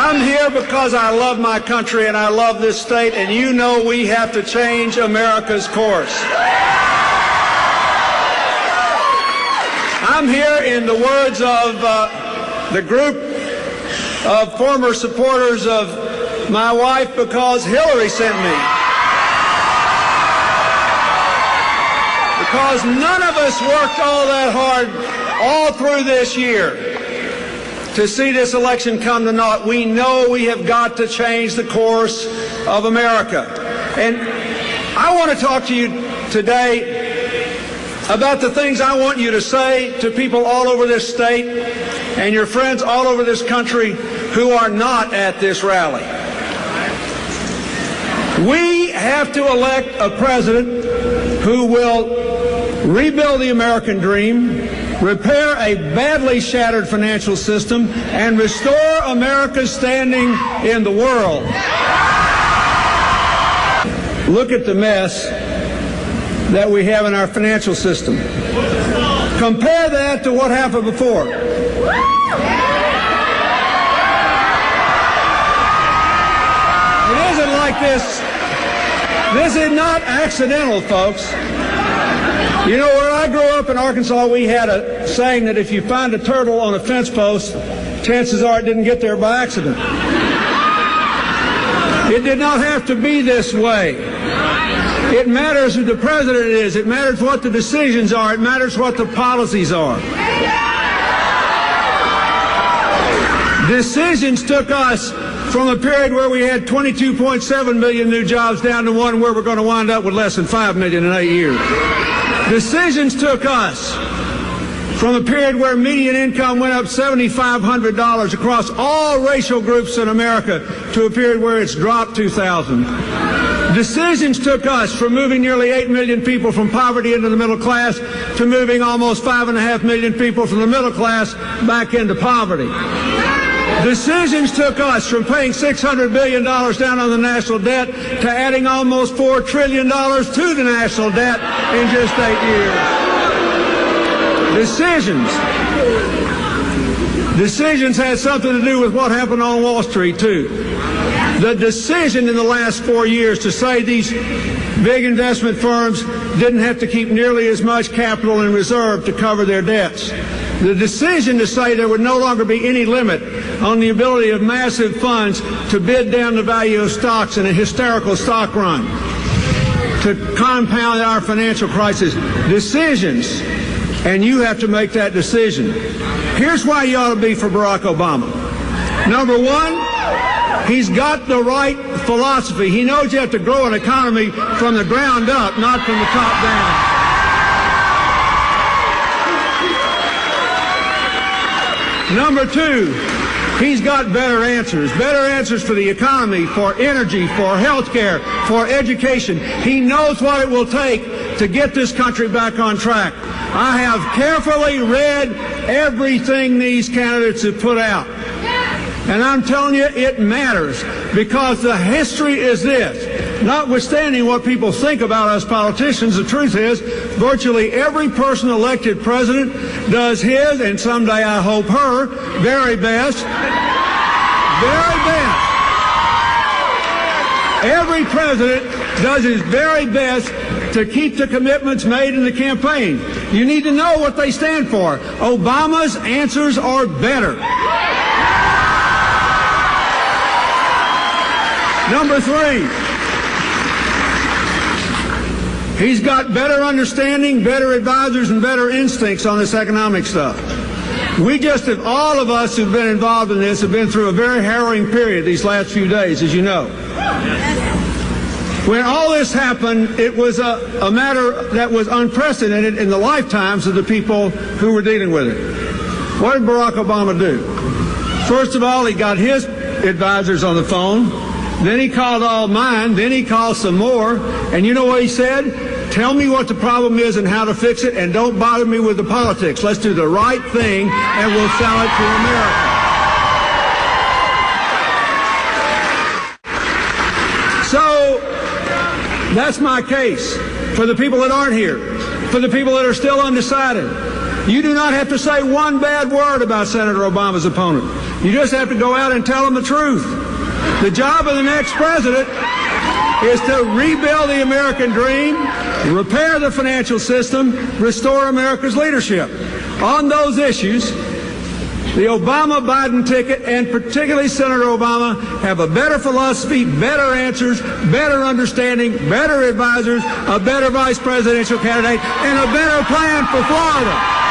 I'm here because I love my country and I love this state, and you know we have to change America's course. I'm here in the words of the group of former supporters of my wife because Hillary sent me. Because none of us worked all that hard all through this year to see this election come to naught. We know we have got to change the course of America. And I want to talk to you today about the things I want you to say to people all over this state and your friends all over this country who are not at this rally. We have to elect a president who will rebuild the American dream, repair a badly shattered financial system, and restore America's standing in the world. Look at the mess that we have in our financial system. Compare that to what happened before. It isn't like this. This is not accidental, folks. You know, where I grew up in Arkansas, we had a saying that if you find a turtle on a fence post, chances are it didn't get there by accident. It did not have to be this way. It matters who the president is. It matters what the decisions are. It matters what the policies are. Decisions took us from a period where we had 22.7 million new jobs down to one where we're going to wind up with less than 5 million in 8 years. Decisions took us from a period where median income went up $7,500 across all racial groups in America to a period where it's dropped $2,000. Decisions took us from moving nearly 8 million people from poverty into the middle class to moving almost 5.5 million people from the middle class back into poverty. Decisions took us from paying $600 billion down on the national debt to adding almost $4 trillion to the national debt in just 8 years. Decisions had something to do with what happened on Wall Street, too. The decision in the last 4 years to say these big investment firms didn't have to keep nearly as much capital in reserve to cover their debts. The decision to say there would no longer be any limit on the ability of massive funds to bid down the value of stocks in a hysterical stock run, to compound our financial crisis. Decisions, and you have to make that decision. Here's why you ought to be for Barack Obama. Number one, he's got the right philosophy. He knows you have to grow an economy from the ground up, not from the top down. Number two, he's got better answers for the economy, for energy, for health care, for education. He knows what it will take to get this country back on track. I have carefully read everything these candidates have put out. And I'm telling you, it matters, because the history is this. Notwithstanding what people think about us politicians, the truth is virtually every person elected president does his, and someday I hope her, very best. Very best. Every president does his very best to keep the commitments made in the campaign. You need to know what they stand for. Obama's answers are better. Number three, he's got better understanding, better advisors, and better instincts on this economic stuff. We just have, all of us who've been involved in this have been through a very harrowing period these last few days, as you know. When all this happened, it was a matter that was unprecedented in the lifetimes of the people who were dealing with it. What did Barack Obama do? First of all, he got his advisors on the phone. Then he called all mine. Then he called some more. And you know what he said? Tell me what the problem is and how to fix it, and don't bother me with the politics. Let's do the right thing, and we'll sell it to America. So that's my case for the people that aren't here, for the people that are still undecided. You do not have to say one bad word about Senator Obama's opponent. You just have to go out and tell them the truth. The job of the next president is to rebuild the American dream, repair the financial system, restore America's leadership. On those issues, the Obama-Biden ticket, and particularly Senator Obama, have a better philosophy, better answers, better understanding, better advisors, a better vice presidential candidate, and a better plan for Florida.